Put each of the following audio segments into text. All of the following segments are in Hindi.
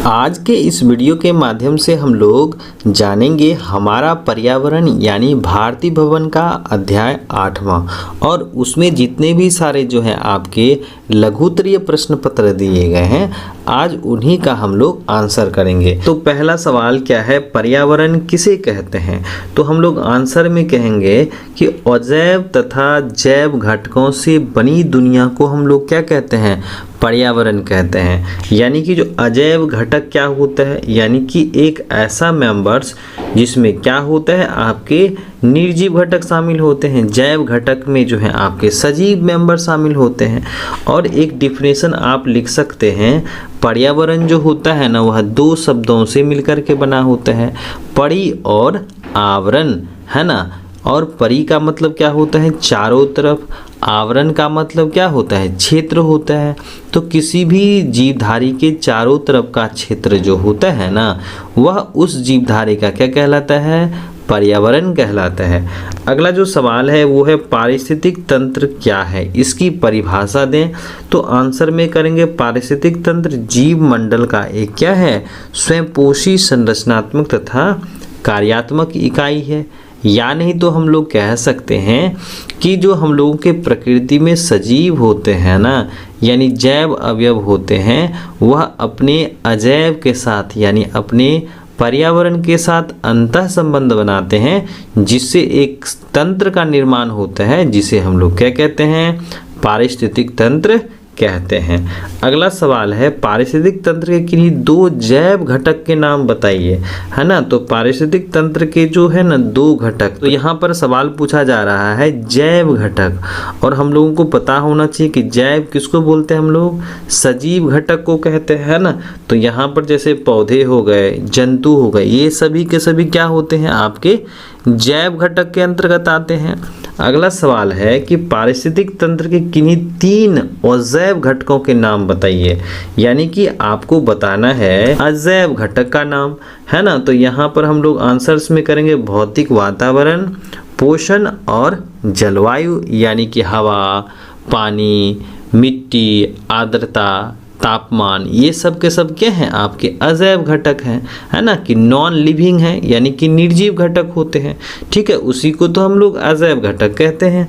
आज के इस वीडियो के माध्यम से हम लोग जानेंगे हमारा पर्यावरण यानी भारती भवन का अध्याय 8वां और उसमें जितने भी सारे जो हैं आपके लघुत्तरीय प्रश्न पत्र दिए गए हैं आज उन्हीं का हम लोग आंसर करेंगे। तो पहला सवाल क्या है, पर्यावरण किसे कहते हैं? तो हम लोग आंसर में कहेंगे कि अजैव तथा जैव घटकों से बनी दुनिया को हम लोग क्या कहते हैं, पर्यावरण कहते हैं। यानी कि जो अजैव घटक क्या होता है, यानी कि एक ऐसा मेंबर्स जिसमें क्या होता है आपके निर्जीव घटक शामिल होते हैं, जैव घटक में जो है आपके सजीव मेंबर शामिल होते हैं। और एक डिफिनेशन आप लिख सकते हैं, पर्यावरण जो होता है ना वह दो शब्दों से मिलकर के बना होता है, परि और आवरण, है ना। और परि का मतलब क्या होता है, चारों तरफ, आवरण का मतलब क्या होता है, क्षेत्र होता है। तो किसी भी जीवधारी के चारों तरफ का क्षेत्र जो होता है ना वह उस जीवधारी का क्या कहलाता है, पर्यावरण कहलाता है। अगला जो सवाल है वो है पारिस्थितिक तंत्र क्या है, इसकी परिभाषा दें। तो आंसर में करेंगे पारिस्थितिक तंत्र जीव मंडल का एक क्या है, स्वयंपोषी संरचनात्मक तथा कार्यात्मक इकाई है। या नहीं तो हम लोग कह सकते हैं कि जो हम लोगों के प्रकृति में सजीव होते हैं ना, यानी जैव अवयव होते हैं, वह अपने अजैव के साथ यानी अपने पर्यावरण के साथ अंतः संबंध बनाते हैं, जिससे एक तंत्र का निर्माण होता है, जिसे हम लोग क्या कहते हैं, पारिस्थितिक तंत्र कहते हैं। अगला सवाल है पारिस्थितिक तंत्र के किन्हीं दो जैव घटक के नाम बताइए, है ना। तो पारिस्थितिक तंत्र के जो है ना दो घटक, तो यहाँ पर सवाल पूछा जा रहा है जैव घटक, और हम लोगों को पता होना चाहिए कि जैव किसको बोलते हैं, हम लोग सजीव घटक को कहते हैं, है ना। तो यहाँ पर जैसे पौधे हो गए, जंतु हो गए, ये सभी के सभी क्या होते हैं, आपके जैव घटक के अंतर्गत आते हैं। अगला सवाल है कि पारिस्थितिक तंत्र के किन्हीं तीन अजैव घटकों के नाम बताइए, यानी कि आपको बताना है अजैव घटक का नाम, है ना। तो यहाँ पर हम लोग आंसर्स में करेंगे भौतिक वातावरण, पोषण और जलवायु, यानी कि हवा, पानी, मिट्टी, आर्द्रता, तापमान, ये सब के सब क्या हैं, आपके अजैव घटक हैं, है ना, कि नॉन लिविंग है यानी कि निर्जीव घटक होते हैं। ठीक है, उसी को तो हम लोग अजैव घटक कहते हैं।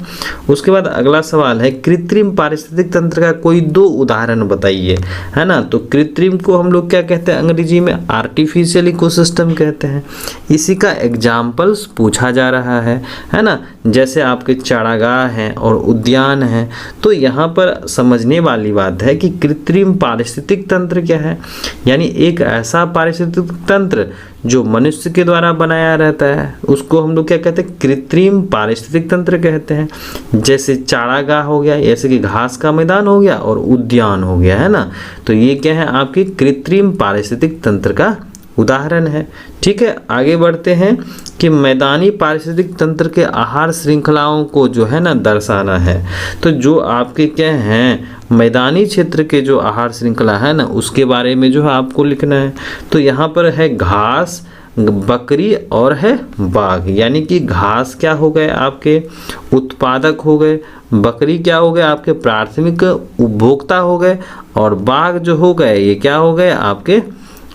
उसके बाद अगला सवाल है कृत्रिम पारिस्थितिक तंत्र का कोई दो उदाहरण बताइए, है ना। तो कृत्रिम को हम लोग क्या कहते हैं, अंग्रेजी में आर्टिफिशियल इकोसिस्टम कहते हैं। इसी का एग्जाम्पल्स पूछा जा रहा है ना। जैसे आपके चारागाह हैं और उद्यान हैं। तो यहाँ पर समझने वाली बात है कि कृत्रिम पारिस्थितिक तंत्र क्या है, यानी एक ऐसा पारिस्थितिक तंत्र जो मनुष्य के द्वारा बनाया रहता है, उसको हम लोग क्या कहते हैं, कृत्रिम पारिस्थितिक तंत्र कहते हैं। जैसे चारागाह हो गया, जैसे कि घास का मैदान हो गया और उद्यान हो गया, है ना। तो ये क्या है, आपके कृत्रिम पारिस्थितिक तंत्र का उदाहरण है। ठीक है, आगे बढ़ते हैं कि मैदानी पारिस्थितिक तंत्र के आहार श्रृंखलाओं को जो है ना दर्शाना है। तो जो आपके क्या हैं मैदानी क्षेत्र के जो आहार श्रृंखला है ना उसके बारे में जो है आपको लिखना है। तो यहाँ पर है घास, बकरी और है बाघ, यानी कि घास क्या हो गए आपके उत्पादक हो गए, बकरी क्या हो गए आपके प्राथमिक उपभोक्ता हो गए, और बाघ जो हो गए ये क्या हो गए आपके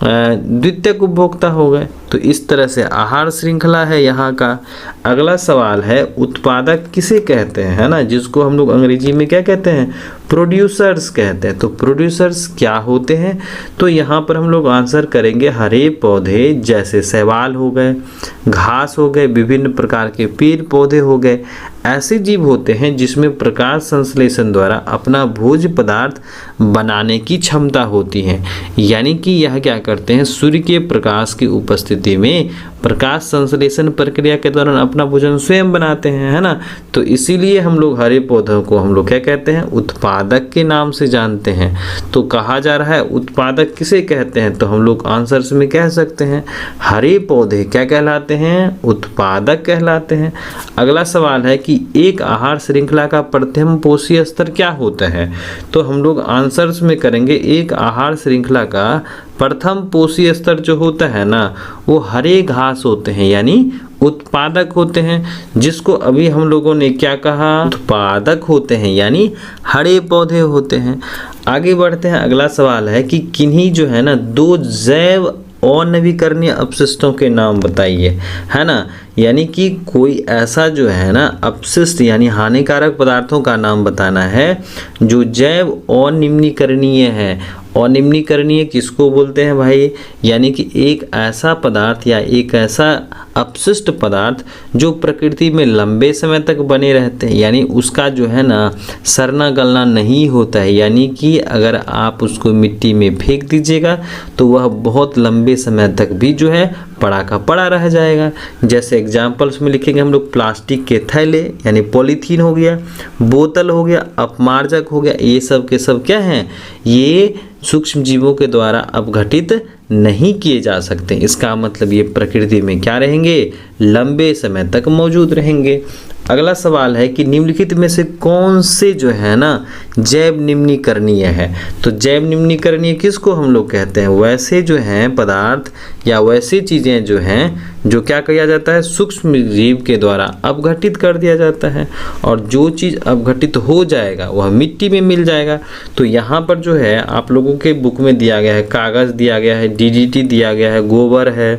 द्वितीयक उपभोक्ता हो गए। तो इस तरह से आहार श्रृंखला है यहाँ का। अगला सवाल है उत्पादक किसे कहते हैं, है ना, जिसको हम लोग अंग्रेजी में क्या कहते हैं, प्रोड्यूसर्स कहते हैं। तो प्रोड्यूसर्स क्या होते हैं, तो यहाँ पर हम लोग आंसर करेंगे हरे पौधे जैसे शैवाल हो गए, घास हो गए, विभिन्न प्रकार के पेड़ पौधे हो गए, ऐसे जीव होते हैं जिसमें प्रकाश संश्लेषण द्वारा अपना भोज्य पदार्थ बनाने की क्षमता होती है। यानी कि यह क्या करते हैं, सूर्य के प्रकाश की उपस्थिति में प्रकाश संश्लेषण प्रक्रिया के दौरान अपना भोजन स्वयं बनाते हैं, है ना। तो इसीलिए हम लोग हरे पौधों को हम लोग क्या कहते हैं, उत्पादक के नाम से जानते हैं। तो कहा जा रहा है उत्पादक किसे कहते हैं, तो हम लोग आंसर्स में कह सकते हैं हरे पौधे क्या कहलाते हैं, उत्पादक कहलाते हैं। अगला सवाल है कि एक आहार श्रृंखला का प्रथम पोषीय स्तर क्या होता है, तो हम लोग आंसर्स में करेंगे एक आहार श्रृंखला का प्रथम पोषीय स्तर जो होता है ना वो हरे घास होते हैं, यानी उत्पादक होते हैं, जिसको अभी हम लोगों ने क्या कहा, उत्पादक होते हैं यानी हरे पौधे होते हैं। आगे बढ़ते हैं, अगला सवाल है कि किन्हीं जो है ना दो जैव अनवीकरणीय अपशिष्टों के नाम बताइए, है ना। यानी कि कोई ऐसा जो है ना अपशिष्ट यानी हानिकारक पदार्थों का नाम बताना है जो जैव अनिम्नीकरणीय है। अनिम्नीकरणीय किसको बोलते हैं भाई, यानी कि एक ऐसा पदार्थ या एक ऐसा अपशिष्ट पदार्थ जो प्रकृति में लंबे समय तक बने रहते हैं, यानी उसका जो है ना सड़ना गलना नहीं होता है, यानी कि अगर आप उसको मिट्टी में फेंक दीजिएगा तो वह बहुत लंबे समय तक भी जो है पड़ा का पड़ा रह जाएगा। जैसे एग्जाम्पल्स में लिखेंगे हम लोग, प्लास्टिक के थैले यानी पॉलीथीन हो गया, बोतल हो गया, अपमार्जक हो गया, ये सब के सब क्या हैं, ये सूक्ष्म जीवों के द्वारा अपघटित नहीं किए जा सकते। इसका मतलब ये प्रकृति में क्या रहेंगे, लंबे समय तक मौजूद रहेंगे। अगला सवाल है कि निम्नलिखित में से कौन से जो है ना जैव निम्नीकरणीय है। तो जैव निम्नीकरणीय किसको हम लोग कहते हैं, वैसे जो हैं पदार्थ या वैसे चीज़ें जो हैं जो क्या किया जाता है, सूक्ष्म जीव के द्वारा अपघटित कर दिया जाता है, और जो चीज़ अपघटित हो जाएगा वह मिट्टी में मिल जाएगा। तो यहाँ पर जो है आप लोगों के बुक में दिया गया है, कागज़ दिया गया है, डीडीटी दिया गया है, गोबर है,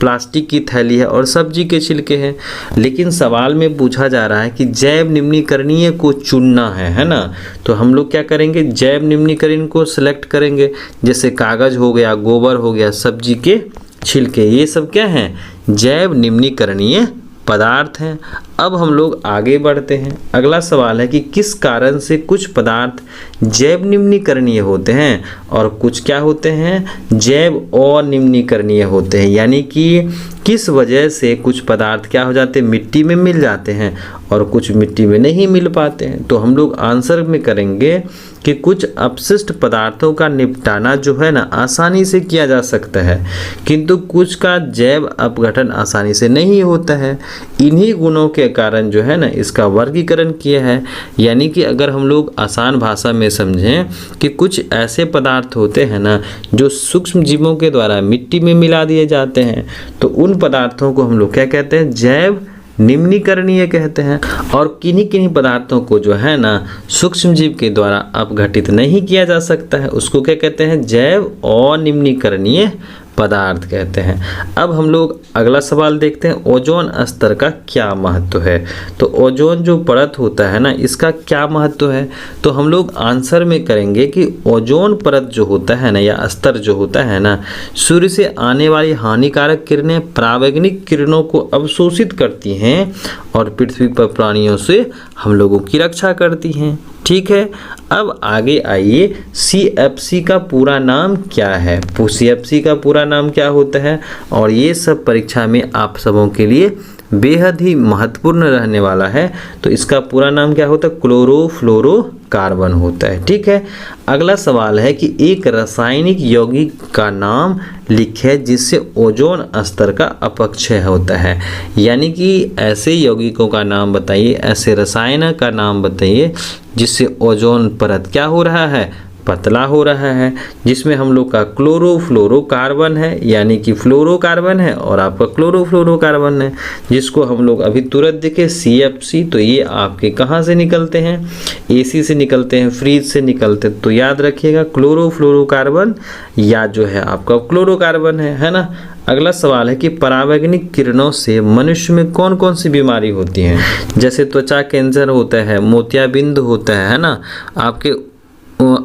प्लास्टिक की थैली है और सब्जी के छिलके हैं। लेकिन सवाल में पूछा जा रहा है कि जैव निम्नीकरणीय को चुनना है ना। तो हम लोग क्या करेंगे, जैव निम्नीकरण को सिलेक्ट करेंगे। जैसे कागज़ हो गया, गोबर हो गया, सब्जी के छिलके, ये सब क्या हैं, जैव निम्नीकरणीय पदार्थ हैं। अब हम लोग आगे बढ़ते हैं। अगला सवाल है कि किस कारण से कुछ पदार्थ जैव निम्नीकरणीय होते हैं और कुछ क्या होते हैं, जैव अनिम्नीकरणीय होते हैं। यानी कि किस वजह से कुछ पदार्थ क्या हो जाते हैं, मिट्टी में मिल जाते हैं और कुछ मिट्टी में नहीं मिल पाते हैं। तो हम लोग आंसर में करेंगे कि कुछ अपशिष्ट पदार्थों का निपटाना जो है ना आसानी से किया जा सकता है, किंतु कुछ का जैव अपघटन आसानी से नहीं होता है। इन्हीं गुणों के कारण जो है ना इसका वर्गीकरण किया है। यानी कि अगर हम लोग आसान भाषा में समझें कि कुछ ऐसे पदार्थ होते हैं ना जो सूक्ष्म जीवों के द्वारा मिट्टी में मिला दिए जाते हैं, तो उन पदार्थों को हम लोग क्या कहते हैं, जैव निम्नीकरणीय कहते हैं। और किन्हीं किन्हीं पदार्थों को जो है ना सूक्ष्म जीव के द्वारा अपघटित नहीं किया जा सकता है, उसको क्या कहते हैं, जैव अनिम्नीकरणीय पदार्थ कहते हैं। अब हम लोग अगला सवाल देखते हैं, ओजोन स्तर का क्या महत्व है। तो ओजोन जो परत होता है ना इसका क्या महत्व है, तो हम लोग आंसर में करेंगे कि ओजोन परत जो होता है ना या स्तर जो होता है ना, सूर्य से आने वाली हानिकारक किरणें परावैंगनिक किरणों को अवशोषित करती हैं और पृथ्वी पर प्राणियों से हम लोगों की रक्षा करती हैं। ठीक है, अब आगे आइए, CFC का पूरा नाम क्या है। CFC का पूरा नाम क्या होता है, और ये सब परीक्षा में आप सबों के लिए बेहद ही महत्वपूर्ण रहने वाला है। तो इसका पूरा नाम क्या होता है, क्लोरोफ्लोरोकार्बन होता है। ठीक है, अगला सवाल है कि एक रासायनिक यौगिक का नाम लिखे जिससे ओजोन स्तर का अपक्षय होता है। यानी कि ऐसे यौगिकों का नाम बताइए, ऐसे रसायन का नाम बताइए जिससे ओजोन परत क्या हो रहा है, पतला हो रहा है, जिसमें हम लोग का क्लोरोफ्लोरोकार्बन है, यानी कि फ्लोरोकार्बन है और आपका क्लोरोफ्लोरोकार्बन है, जिसको हम लोग अभी तुरंत देखें CFC। तो ये आपके कहाँ से निकलते हैं, AC से निकलते हैं, फ्रीज से निकलते हैं। तो याद रखिएगा क्लोरोफ्लोरोकार्बन या जो है आपका क्लोरोकार्बन है ना। अगला सवाल है कि परावैंगनिक किरणों से मनुष्य में कौन कौन सी बीमारी होती हैं। जैसे त्वचा कैंसर होता है, मोतियाबिंद होता है ना, आपके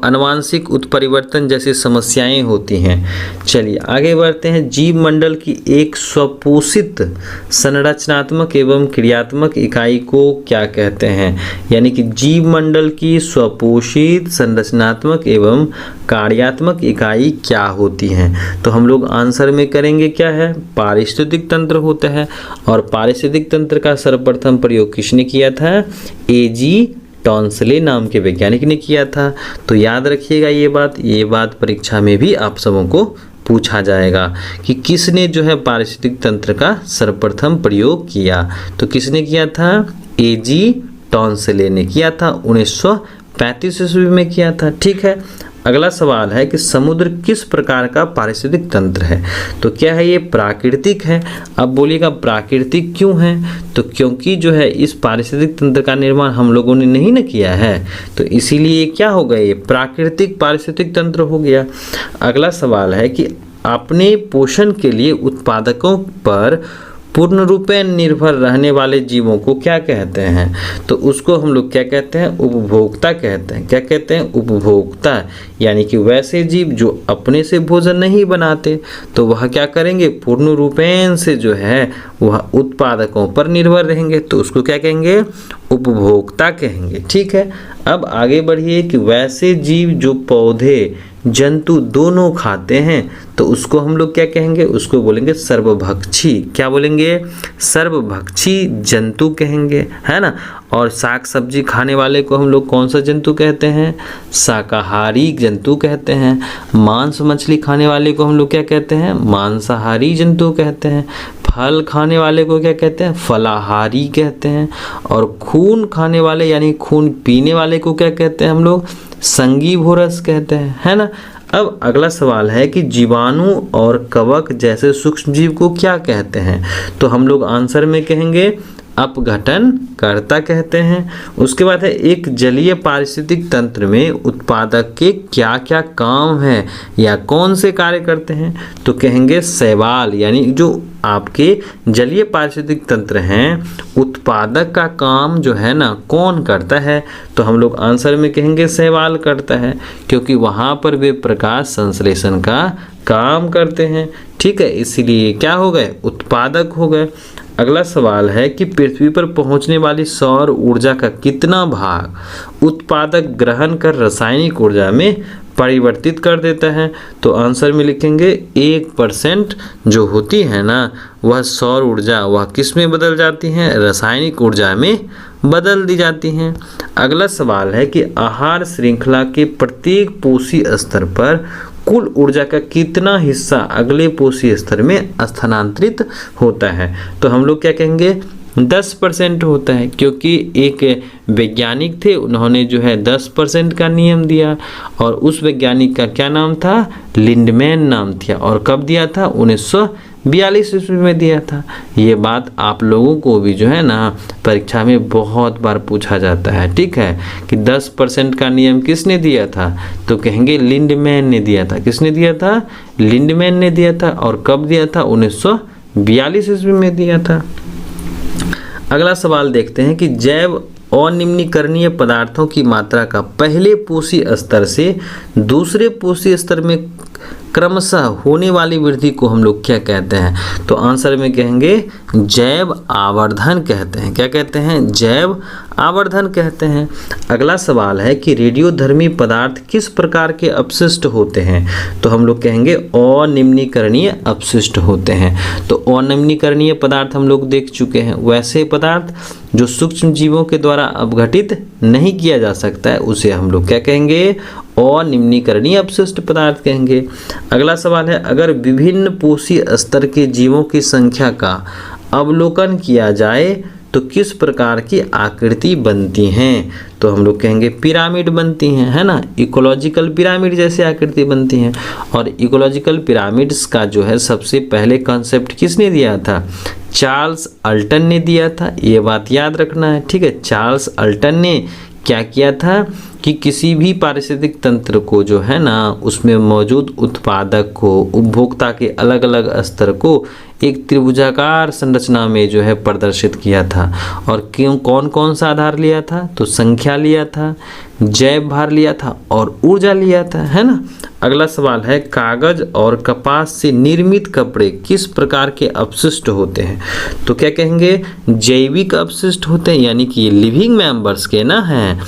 अनुवांशिक उत्परिवर्तन जैसी समस्याएं होती हैं। चलिए आगे बढ़ते हैं। जीव मंडल की एक स्वपोषित संरचनात्मक एवं क्रियात्मक इकाई को क्या कहते हैं। यानी कि जीव मंडल की स्वपोषित संरचनात्मक एवं कार्यात्मक इकाई क्या होती हैं। तो हम लोग आंसर में करेंगे क्या है, पारिस्थितिक तंत्र होता है। और पारिस्थितिक तंत्र का सर्वप्रथम प्रयोग किसने किया था, A.G. टॉन्सले नाम के वैज्ञानिक ने किया था। तो याद रखिएगा ये बात परीक्षा में भी आप सबों को पूछा जाएगा कि किसने जो है पारिस्थितिक तंत्र का सर्वप्रथम प्रयोग किया। तो किसने किया था, A.G. टॉन्सले ने किया था, 1935 ईस्वी में किया था। ठीक है, अगला सवाल है कि समुद्र किस प्रकार का पारिस्थितिक तंत्र है? तो क्या है ये? प्राकृतिक है। अब बोलिएगा प्राकृतिक क्यों है? तो क्योंकि जो है इस पारिस्थितिक तंत्र का निर्माण हम लोगों ने नहीं न किया है, तो इसीलिए क्या हो गया? ये प्राकृतिक पारिस्थितिक तंत्र हो गया। अगला सवाल है कि अपने पोषण के लिए उत्पादकों पर पूर्ण रूपेण निर्भर रहने वाले जीवों को क्या कहते हैं? तो उसको हम लोग क्या कहते हैं? उपभोक्ता कहते हैं। क्या कहते हैं? उपभोक्ता। यानी कि वैसे जीव जो अपने से भोजन नहीं बनाते, तो वह क्या करेंगे? पूर्ण रूपेण से जो है वह उत्पादकों पर निर्भर रहेंगे, तो उसको क्या कहेंगे? उपभोक्ता कहेंगे। ठीक है, अब आगे बढ़िए कि वैसे जीव जो पौधे जंतु दोनों खाते हैं, तो उसको हम लोग क्या कहेंगे? उसको बोलेंगे सर्वभक्षी। क्या बोलेंगे? सर्वभक्षी जंतु कहेंगे, है ना। और साग सब्जी खाने वाले को हम लोग कौन सा जंतु कहते हैं? शाकाहारी जंतु कहते हैं। मांस मछली खाने वाले को हम लोग क्या कहते हैं? मांसाहारी जंतु कहते हैं। फल खाने वाले को क्या कहते हैं? फलाहारी कहते हैं। और खून खाने वाले यानी खून पीने वाले को क्या कहते हैं हम लोग? संगीभोरस कहते हैं, है ना। अब अगला सवाल है कि जीवाणु और कवक जैसे सूक्ष्म जीव को क्या कहते हैं? तो हम लोग आंसर में कहेंगे अपघटनकर्ता कहते हैं। उसके बाद है एक जलीय पारिस्थितिक तंत्र में उत्पादक के क्या क्या काम है या कौन से कार्य करते हैं? तो कहेंगे शैवाल, यानी जो आपके जलीय पारिस्थितिक तंत्र हैं, उत्पादक का काम जो है ना कौन करता है? तो हम लोग आंसर में कहेंगे शैवाल करता है, क्योंकि वहाँ पर वे प्रकाश संश्लेषण का काम करते हैं। ठीक है, इसीलिए क्या हो गए? उत्पादक हो गए। अगला सवाल है कि पृथ्वी पर पहुंचने वाली सौर ऊर्जा का कितना भाग उत्पादक ग्रहण कर रासायनिक ऊर्जा में परिवर्तित कर देता है? तो आंसर में लिखेंगे 1% जो होती है ना वह सौर ऊर्जा, वह किस में बदल जाती हैं? रासायनिक ऊर्जा में बदल दी जाती हैं। अगला सवाल है कि आहार श्रृंखला के प्रत्येक पोषी स्तर पर कुल ऊर्जा का कितना हिस्सा अगले पोषी स्तर में स्थानांतरित होता है? तो हम लोग क्या कहेंगे? 10% होता है, क्योंकि एक वैज्ञानिक थे, उन्होंने जो है 10% का नियम दिया, और उस वैज्ञानिक का क्या नाम था? लिंडमैन नाम था। और कब दिया था? 1942 ईस्वी में दिया था। ये बात आप लोगों को भी जो है ना परीक्षा में बहुत बार पूछा जाता है। ठीक है, कि 10% का नियम किसने दिया था? तो कहेंगे लिंडमैन ने दिया था। किसने दिया था? लिंडमैन ने दिया था। और कब दिया था? 1942 ईस्वी में दिया था। अगला सवाल देखते हैं कि जैव अनिम्नीकरणीय पदार्थों की मात्रा का पहले पोषी स्तर से दूसरे पोषी स्तर में क्रमशः होने वाली वृद्धि को हम लोग क्या कहते हैं? तो आंसर में कहेंगे जैव आवर्धन कहते हैं। क्या कहते हैं? जैव आवर्धन कहते हैं। अगला सवाल है कि रेडियोधर्मी पदार्थ किस प्रकार के अपशिष्ट होते हैं? तो हम लोग कहेंगे अनिम्नीकरणीय अपशिष्ट होते हैं। तो अनिम्नीकरणीय पदार्थ हम लोग देख चुके हैं, वैसे पदार्थ जो सूक्ष्म जीवों के द्वारा अपघटित नहीं किया जा सकता है उसे हम लोग क्या कहेंगे? अनिम्नीकरणीय अपशिष्ट पदार्थ कहेंगे। अगला सवाल है अगर विभिन्न पोषी स्तर के जीवों की संख्या का अवलोकन किया जाए तो किस प्रकार की आकृति बनती हैं? तो हम लोग कहेंगे पिरामिड बनती हैं, है ना। इकोलॉजिकल पिरामिड जैसे आकृति बनती हैं। और इकोलॉजिकल पिरामिड्स का जो है सबसे पहले कॉन्सेप्ट किसने दिया था? चार्ल्स अल्टन ने दिया था। ये बात याद रखना है, ठीक है। चार्ल्स अल्टन ने क्या किया था कि किसी भी पारिस्थितिक तंत्र को जो है ना उसमें मौजूद उत्पादक को, उपभोक्ता के अलग अलग स्तर को एक त्रिभुजाकार संरचना में जो है प्रदर्शित किया था। और क्यों, कौन कौन सा आधार लिया था? तो संख्या लिया था, जैव भार लिया था और ऊर्जा लिया था, है ना। अगला सवाल है कागज और कपास से निर्मित कपड़े किस प्रकार के अपशिष्ट होते हैं? तो क्या कहेंगे? जैविक अपशिष्ट होते हैं, यानी कि ये लिविंग मेंबर्स के ना हैं।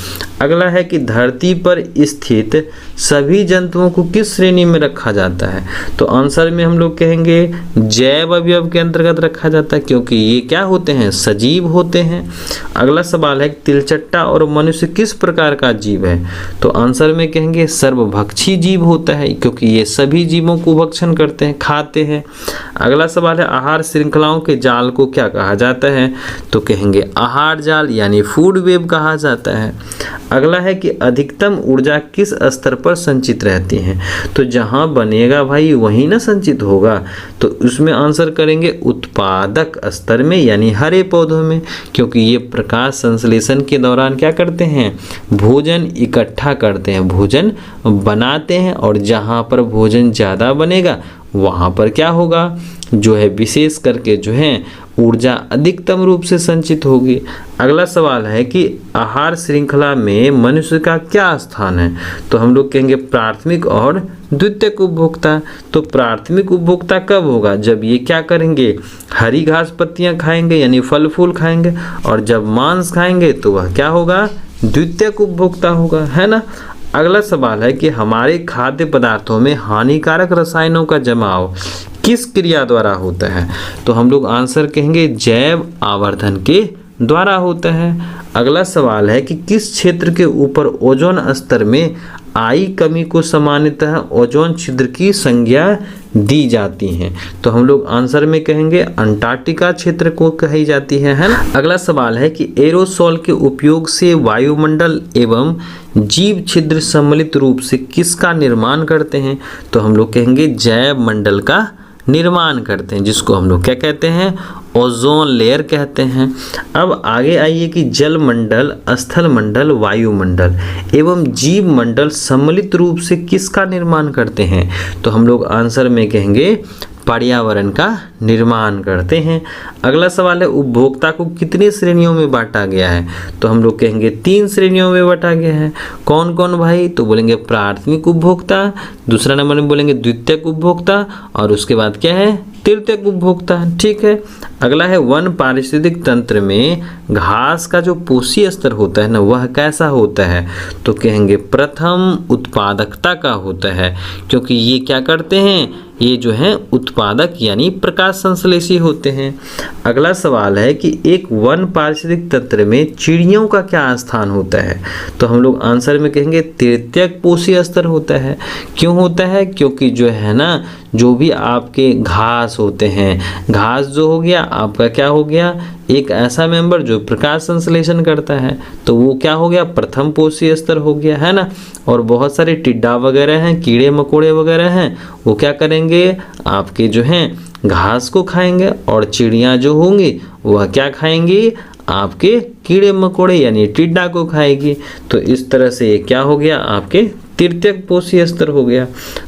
अगला है कि धरती पर स्थित सभी जंतुओं को किस श्रेणी में रखा जाता है? तो आंसर में हम लोग कहेंगे जैव अवयव के अंतर्गत रखा जाता है, क्योंकि ये क्या होते हैं? सजीव होते हैं। अगला सवाल है तिलचट्टा और मनुष्य किस प्रकार का जीव है? तो आंसर में कहेंगे सर्वभक्षी जीव होते होता है, क्योंकि ये सभी जीवों को भक्षण करते हैं, खाते हैं। अगला सवाल है आहार श्रृंखलाओं के जाल को क्या कहा जाता है? तो कहेंगे आहार जाल यानी फूड वेब कहा जाता है। अगला है कि अधिकतम ऊर्जा किस स्तर पर संचित रहती है? तो जहाँ बनेगा भाई वहीं ना संचित होगा, तो उसमें आंसर करेंगे उत्पादक स्तर में यानी हरे पौधों में, क्योंकि ये प्रकाश संश्लेषण के दौरान क्या करते हैं? भोजन इकट्ठा करते हैं, भोजन बनाते हैं, और जहाँ पर भोजन ज़्यादा बनेगा वहाँ पर क्या होगा? जो है विशेष करके जो है ऊर्जा अधिकतम रूप से संचित होगी। अगला सवाल है कि आहार श्रृंखला में मनुष्य का क्या स्थान है? तो हम लोग कहेंगे प्राथमिक और द्वितीयक उपभोक्ता। तो प्राथमिक उपभोक्ता कब होगा? जब ये क्या करेंगे? हरी घास पत्तियां खाएंगे यानी फल फूल खाएंगे, और जब मांस खाएंगे तो वह क्या होगा? द्वितीयक उपभोक्ता होगा, है ना। अगला सवाल है कि हमारे खाद्य पदार्थों में हानिकारक रसायनों का जमाव किस क्रिया द्वारा होता है? तो हम लोग आंसर कहेंगे जैव आवर्धन के द्वारा होता है। अगला सवाल है कि किस क्षेत्र के ऊपर ओजोन स्तर में आई कमी को सामान्यतः ओजोन छिद्र की संज्ञा दी जाती है? तो हम लोग आंसर में कहेंगे अंटार्कटिका क्षेत्र को कही जाती है ना। अगला सवाल है कि एरोसोल के उपयोग से वायुमंडल एवं जीव छिद्र सम्मिलित रूप से किसका निर्माण करते हैं? तो हम लोग कहेंगे जैव मंडल का निर्माण करते हैं, जिसको हम लोग क्या कहते हैं? ओजोन लेयर कहते हैं। अब आगे आइए कि जल मंडल, स्थल मंडल, वायुमंडल एवं जीव मंडल सम्मिलित रूप से किसका निर्माण करते हैं? तो हम लोग आंसर में कहेंगे पर्यावरण का निर्माण करते हैं। अगला सवाल है उपभोक्ता को कितने श्रेणियों में बांटा गया है? तो हम लोग कहेंगे 3 श्रेणियों में बांटा गया है। कौन कौन भाई? तो बोलेंगे प्राथमिक उपभोक्ता, दूसरा नंबर में बोलेंगे द्वितीयक उपभोक्ता, और उसके बाद क्या है? तृतीयक उपभोक्ता। ठीक है। अगला है वन पारिस्थितिक तंत्र में घास का जो पोषी स्तर होता है ना, वह कैसा होता है? तो कहेंगे प्रथम उत्पादकता का होता है, क्योंकि ये क्या करते हैं? ये जो है उत्पादक यानी प्रकाश संश्लेषी होते हैं। अगला सवाल है कि एक वन पारिस्थितिक तंत्र में चिड़ियों का क्या स्थान होता है? तो हम लोग आंसर में कहेंगे तृतीयक पोषी स्तर होता है। क्यों होता है? क्योंकि जो है ना, जो भी आपके घास होते हैं, घास जो हो गया आपका क्या हो गया? एक ऐसा मेंबर जो प्रकाश संश्लेषण करता है, तो वो क्या हो गया? प्रथम पोषी स्तर हो गया, है ना। और बहुत सारे टिड्डा वगैरह हैं, कीड़े मकोड़े वगैरह हैं, वो क्या करेंगे? आपके जो हैं घास को खाएंगे, और चिड़ियाँ जो होंगी वह क्या खाएंगी? आपके कीड़े मकोड़े यानी टिड्डा को खाएगी। तो इस तरह से ये क्या हो गया? आपके तृतीयक पोषी स्तर हो गया।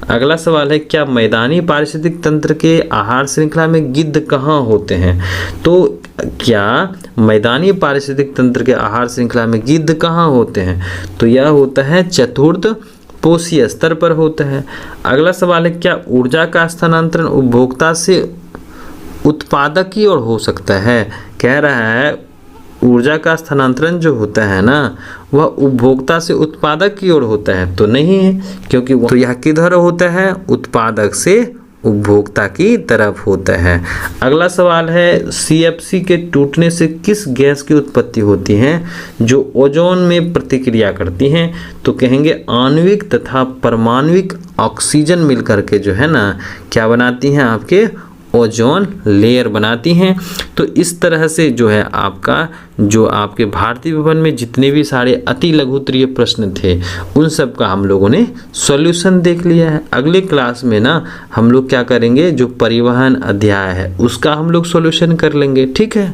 अगला सवाल है क्या मैदानी पारिस्थितिक तंत्र के आहार श्रृंखला में गिद्ध कहाँ होते हैं? तो क्या मैदानी पारिस्थितिक तंत्र के आहार श्रृंखला में गिद्ध कहाँ होते हैं? तो यह होता है चतुर्थ पोषी स्तर पर होता है। अगला सवाल है क्या ऊर्जा का स्थानांतरण उपभोक्ता से उत्पादक की ओर हो सकता है? कह रहा है ऊर्जा का स्थानांतरण जो होता है ना, वह उपभोक्ता से उत्पादक की ओर होता है? तो नहीं है, क्योंकि तो यह किधर होता है? उत्पादक से उपभोक्ता की तरफ होता है। अगला सवाल है CFC के टूटने से किस गैस की उत्पत्ति होती है जो ओजोन में प्रतिक्रिया करती हैं? तो कहेंगे आणविक तथा परमाणुविक ऑक्सीजन मिलकर के जो है ना, क्या बनाती हैं? आपके ओजोन लेयर बनाती हैं। तो इस तरह से जो है आपका जो आपके भारतीय भवन में जितने भी सारे अति लघुत्तरीय प्रश्न थे, उन सब का हम लोगों ने सॉल्यूशन देख लिया है। अगले क्लास में ना हम लोग क्या करेंगे? जो परिवहन अध्याय है उसका हम लोग सॉल्यूशन कर लेंगे। ठीक है।